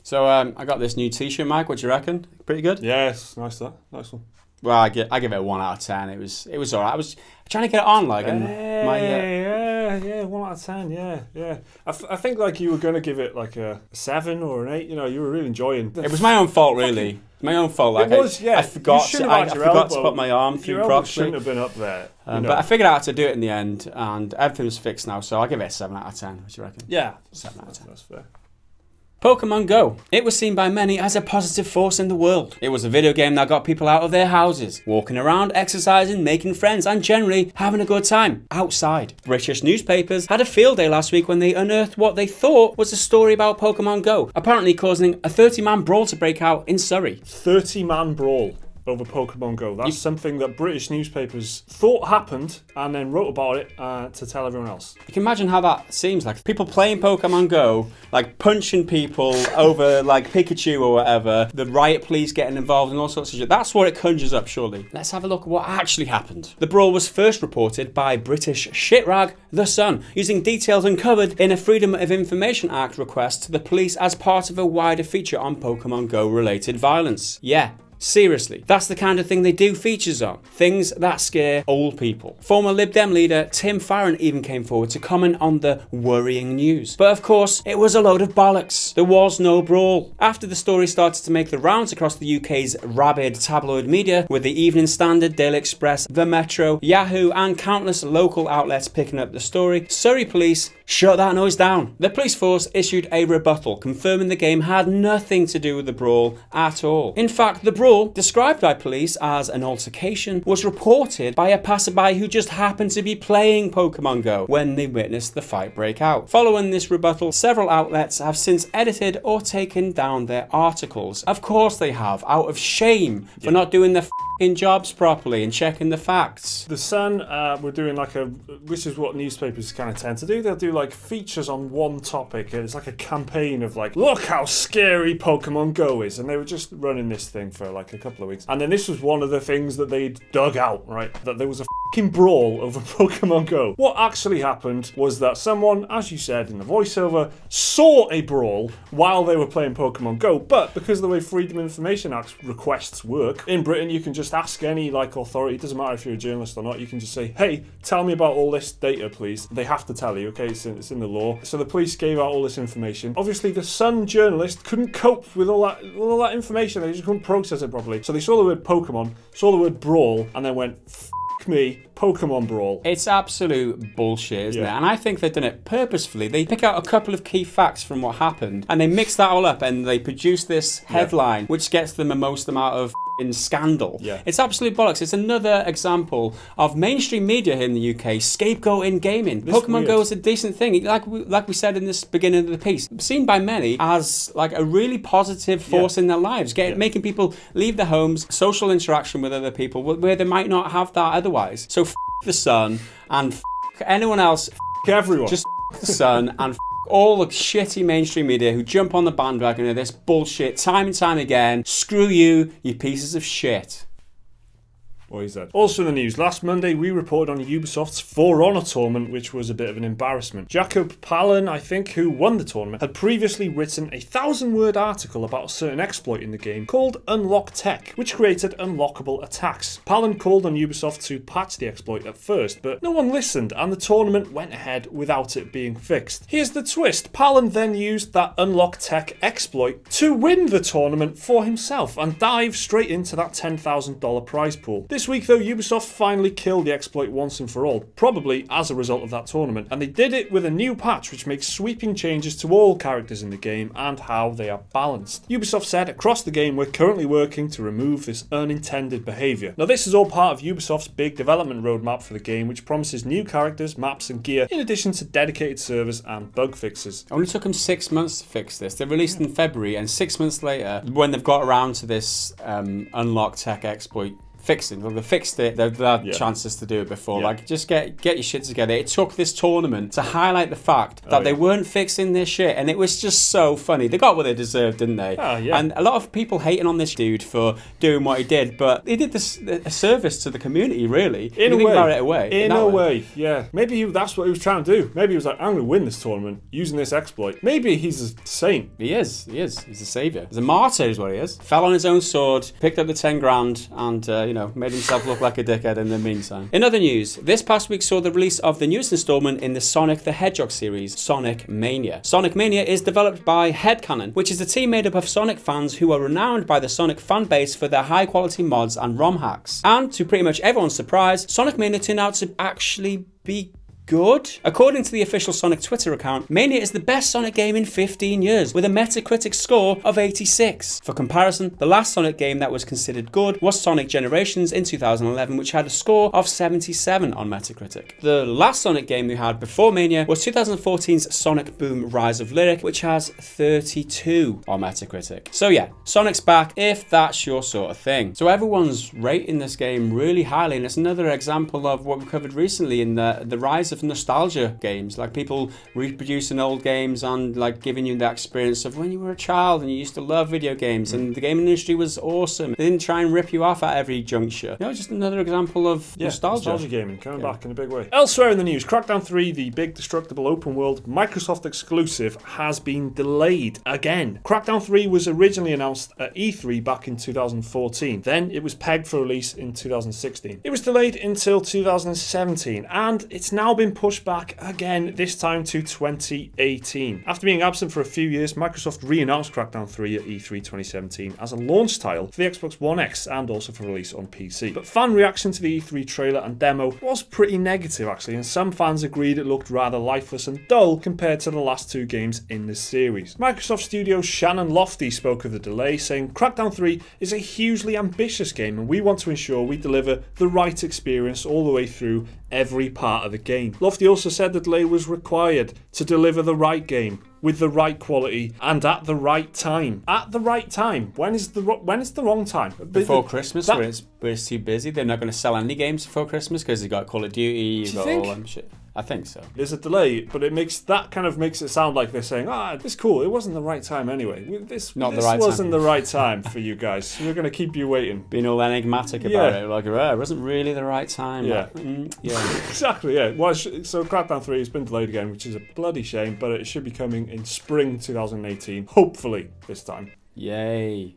So I got this new T-shirt, Mike. What do you reckon? Pretty good? Yes, nice that. Nice one. Well, I give it a 1 out of 10. It was alright. I was trying to get it on, like, and yeah, 1 out of 10, yeah. I think like you were gonna give it like a 7 or an 8. You know, you were really enjoying. It was my own fault, really. My own fault. Like, it was, yeah. I forgot. I forgot to put my arm through properly. Shouldn't have been up there. But I figured out how to do it in the end, and everything's fixed now. So I give it a 7 out of 10. What do you reckon? Yeah, 7 out of 10. That's fair. Pokemon Go. It was seen by many as a positive force in the world. It was a video game that got people out of their houses, walking around, exercising, making friends, and generally having a good time outside. British newspapers had a field day last week when they unearthed what they thought was a story about Pokemon Go, apparently causing a 30-man brawl to break out in Surrey. 30-man brawl over Pokemon Go. That's something that British newspapers thought happened and then wrote about it to tell everyone else. You can imagine how that seems like. People playing Pokemon Go, like punching people over like Pikachu or whatever, the riot police getting involved and all sorts of shit. That's what it conjures up, surely. Let's have a look at what actually happened. The brawl was first reported by British shitrag The Sun, using details uncovered in a Freedom of Information Act request to the police as part of a wider feature on Pokemon Go related violence. Yeah. Seriously, that's the kind of thing they do features on. Things that scare old people. Former Lib Dem leader Tim Farron even came forward to comment on the worrying news. But of course, it was a load of bollocks. There was no brawl. After the story started to make the rounds across the UK's rabid tabloid media, with the Evening Standard, Daily Express, The Metro, Yahoo and countless local outlets picking up the story, Surrey police shut that noise down. The police force issued a rebuttal, confirming the game had nothing to do with the brawl at all. In fact, the brawl, described by police as an altercation, was reported by a passerby who just happened to be playing Pokemon Go when they witnessed the fight break out. Following this rebuttal, several outlets have since edited or taken down their articles. Of course they have, out of shame for not doing their f***ing jobs properly and checking the facts. The Sun were doing like which is what newspapers kind of tend to do. They'll do like features on one topic, and it's like a campaign of like, look how scary Pokemon Go is, and they were just running this thing for like a couple of weeks. And then this was one of the things that they'd dug out, right? That there was a f***ing brawl over Pokemon Go. What actually happened was that someone, as you said in the voiceover, saw a brawl while they were playing Pokemon Go, but because of the way Freedom of Information Act requests work, in Britain you can just ask any like authority, it doesn't matter if you're a journalist or not, you can just say, hey, tell me about all this data please. They have to tell you, okay, it's in the law. So the police gave out all this information. Obviously the Sun journalist couldn't cope with all that information, they just couldn't process it properly. So they saw the word Pokemon, saw the word brawl, and then went, f me, Pokemon Brawl. It's absolute bullshit, isn't it? And I think they've done it purposefully. They pick out a couple of key facts from what happened, and they mix that all up, and they produce this headline, which gets them the most amount of in scandal. It's absolute bollocks. It's another example of mainstream media here in the UK scapegoating gaming. Pokemon Go is a decent thing, like we said in this beginning of the piece, seen by many as like a really positive force in their lives, making people leave their homes, social interaction with other people where they might not have that otherwise. So f the Sun and f anyone else, f everyone. Just f the Sun and f all the shitty mainstream media who jump on the bandwagon of this bullshit time and time again. Screw you, you pieces of shit. What he said. Also in the news, last Monday we reported on Ubisoft's For Honor tournament, which was a bit of an embarrassment. Jacob Palin, I think, who won the tournament, had previously written a 1,000-word article about a certain exploit in the game called Unlock Tech, which created unlockable attacks. Palin called on Ubisoft to patch the exploit at first, but no one listened, and the tournament went ahead without it being fixed. Here's the twist. Palin then used that Unlock Tech exploit to win the tournament for himself and dive straight into that $10,000 prize pool. This week though, Ubisoft finally killed the exploit once and for all, probably as a result of that tournament, and they did it with a new patch which makes sweeping changes to all characters in the game and how they are balanced. Ubisoft said across the game, we're currently working to remove this unintended behaviour. Now this is all part of Ubisoft's big development roadmap for the game, which promises new characters, maps and gear, in addition to dedicated servers and bug fixes. It only took them 6 months to fix this. They released in February, and 6 months later, when they've got around to this Unlock Tech exploit fixing. Well, they fixed it. They've had chances to do it before. Like, just get your shit together. It took this tournament to highlight the fact that they weren't fixing this shit, and it was just so funny. They got what they deserved, didn't they? And a lot of people hating on this dude for doing what he did, but he did this a service to the community, really. In a way. In a way, yeah. Maybe that's what he was trying to do. Maybe he was like, I'm going to win this tournament using this exploit. Maybe he's a saint. He is. He's a saviour. He's a martyr is what he is. Fell on his own sword, picked up the 10 grand, and, you know, made himself look like a dickhead in the meantime. In other news, this past week saw the release of the newest installment in the Sonic the Hedgehog series, Sonic Mania. Sonic Mania is developed by Headcanon, which is a team made up of Sonic fans who are renowned by the Sonic fan base for their high quality mods and ROM hacks. And to pretty much everyone's surprise, Sonic Mania turned out to actually be good. According to the official Sonic Twitter account, Mania is the best Sonic game in 15 years, with a Metacritic score of 86. For comparison, the last Sonic game that was considered good was Sonic Generations in 2011, which had a score of 77 on Metacritic. The last Sonic game we had before Mania was 2014's Sonic Boom Rise of Lyric, which has 32 on Metacritic. So yeah, Sonic's back if that's your sort of thing. So everyone's rating this game really highly, and it's another example of what we covered recently in the rise of nostalgia games, like people reproducing old games and like giving you that experience of when you were a child and you used to love video games and the gaming industry was awesome. They didn't try and rip you off at every juncture. You know, just another example of nostalgia gaming coming back in a big way. Elsewhere in the news, Crackdown 3, the big destructible open world Microsoft exclusive, has been delayed again. Crackdown 3 was originally announced at E3 back in 2014. Then it was pegged for release in 2016. It was delayed until 2017, and it's now been pushed back again, this time to 2018. After being absent for a few years, Microsoft re-announced Crackdown 3 at E3 2017 as a launch title for the Xbox One X and also for release on PC. But fan reaction to the E3 trailer and demo was pretty negative actually, and some fans agreed it looked rather lifeless and dull compared to the last two games in the series. Microsoft Studio Shannon Lofty spoke of the delay, saying Crackdown 3 is a hugely ambitious game and we want to ensure we deliver the right experience all the way through every part of the game. Lofty also said the delay was required to deliver the right game with the right quality and at the right time. At the right time. When is the wrong time? Before Christmas, where it's too busy. They're not going to sell any games before Christmas because you've got Call of Duty, you've got all them shit. I think so. There's a delay, but it makes it sound like they're saying, this is cool. It wasn't the right time anyway. This wasn't the right time for you guys. We're going to keep you waiting. Being all enigmatic about it, like, it wasn't really the right time. Yeah, yeah. Exactly. Yeah. Well, so Crackdown 3 has been delayed again, which is a bloody shame, but it should be coming in spring 2018, hopefully this time. Yay.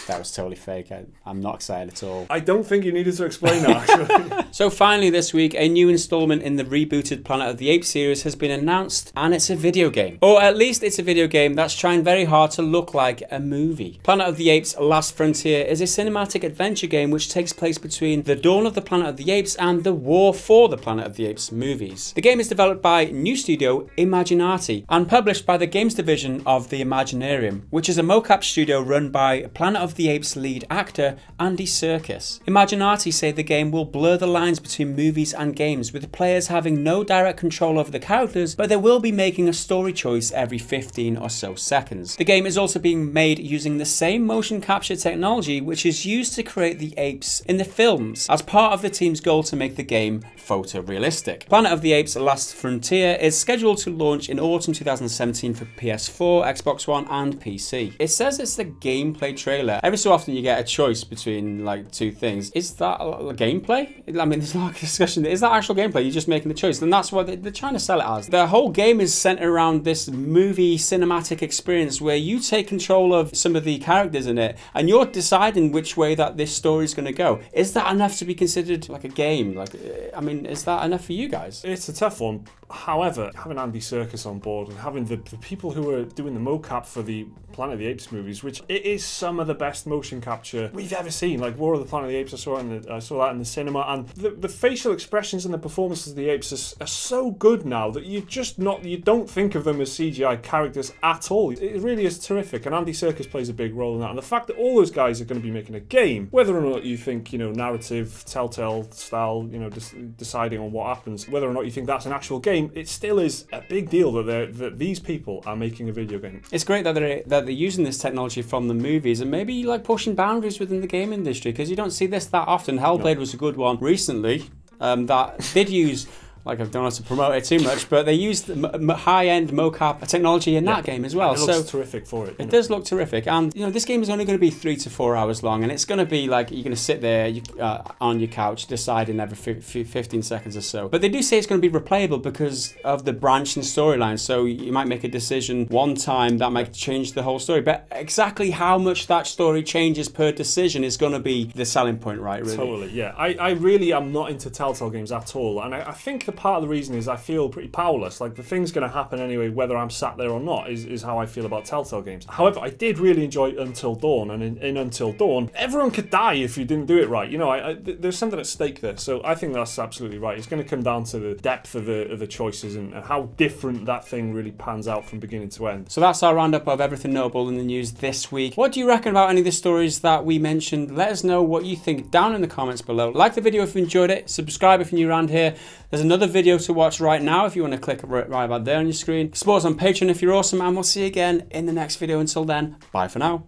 That was totally fake. I'm not excited at all. I don't think you needed to explain that, actually. So finally this week, a new installment in the rebooted Planet of the Apes series has been announced, and it's a video game. Or at least it's a video game that's trying very hard to look like a movie. Planet of the Apes Last Frontier is a cinematic adventure game which takes place between the dawn of the Planet of the Apes and the War for the Planet of the Apes movies. The game is developed by new studio Imaginati and published by the games division of the Imaginarium, which is a mocap studio run by Planet of the Apes lead actor Andy Serkis. Imaginati say the game will blur the lines between movies and games, with players having no direct control over the characters, but they will be making a story choice every 15 or so seconds. The game is also being made using the same motion capture technology which is used to create the apes in the films, as part of the team's goal to make the game photorealistic. Planet of the Apes Last Frontier is scheduled to launch in autumn 2017 for PS4, Xbox One and PC. It says it's the gameplay trailer. Every so often you get a choice between like two things. Is that a gameplay? I mean, there's a lot of discussion. Is that actual gameplay? You're just making the choice. And that's what they're trying to sell it as. The whole game is centered around this movie cinematic experience where you take control of some of the characters in it and you're deciding which way that this story is going to go. Is that enough to be considered like a game? Like, I mean, is that enough for you guys? It's a tough one. However, having Andy Serkis on board and having the people who are doing the mocap for the Planet of the Apes movies, which it is some of the best motion capture we've ever seen. Like War of the Planet of the Apes, I saw that in the cinema, and the facial expressions and the performances of the apes are so good now that you don't think of them as CGI characters at all. It really is terrific, and Andy Serkis plays a big role in that. And the fact that all those guys are going to be making a game, whether or not you think, narrative, telltale style, deciding on what happens, whether or not you think that's an actual game, it still is a big deal that these people are making a video game. It's great that they're using this technology from the movies, and maybe like pushing boundaries within the game industry, because you don't see this that often. Hellblade was a good one recently that did use, like, I don't want to promote it too much, but they used high-end mocap technology in that game as well. And it looks terrific for it. It does look terrific, and you know, this game is only going to be 3 to 4 hours long, and it's going to be like you're going to sit there on your couch deciding every 15 seconds or so. But they do say it's going to be replayable because of the branching storyline. So you might make a decision one time that might change the whole story. But exactly how much that story changes per decision is going to be the selling point, right? Really. Totally, yeah. I really am not into Telltale games at all, and I think part of the reason is I feel pretty powerless. Like, the thing's going to happen anyway, whether I'm sat there or not, is how I feel about Telltale games. However, I did really enjoy Until Dawn, and in Until Dawn, everyone could die if you didn't do it right. You know, there's something at stake there, so I think that's absolutely right. It's going to come down to the depth of the choices and how different that thing really pans out from beginning to end. So that's our roundup of everything notable in the news this week. What do you reckon about any of the stories that we mentioned? Let us know what you think down in the comments below. Like the video if you enjoyed it, subscribe if you're new around here. There's another video to watch right now if you want to click right about there on your screen. Support us on Patreon if you're awesome, and we'll see you again in the next video. Until then, bye for now.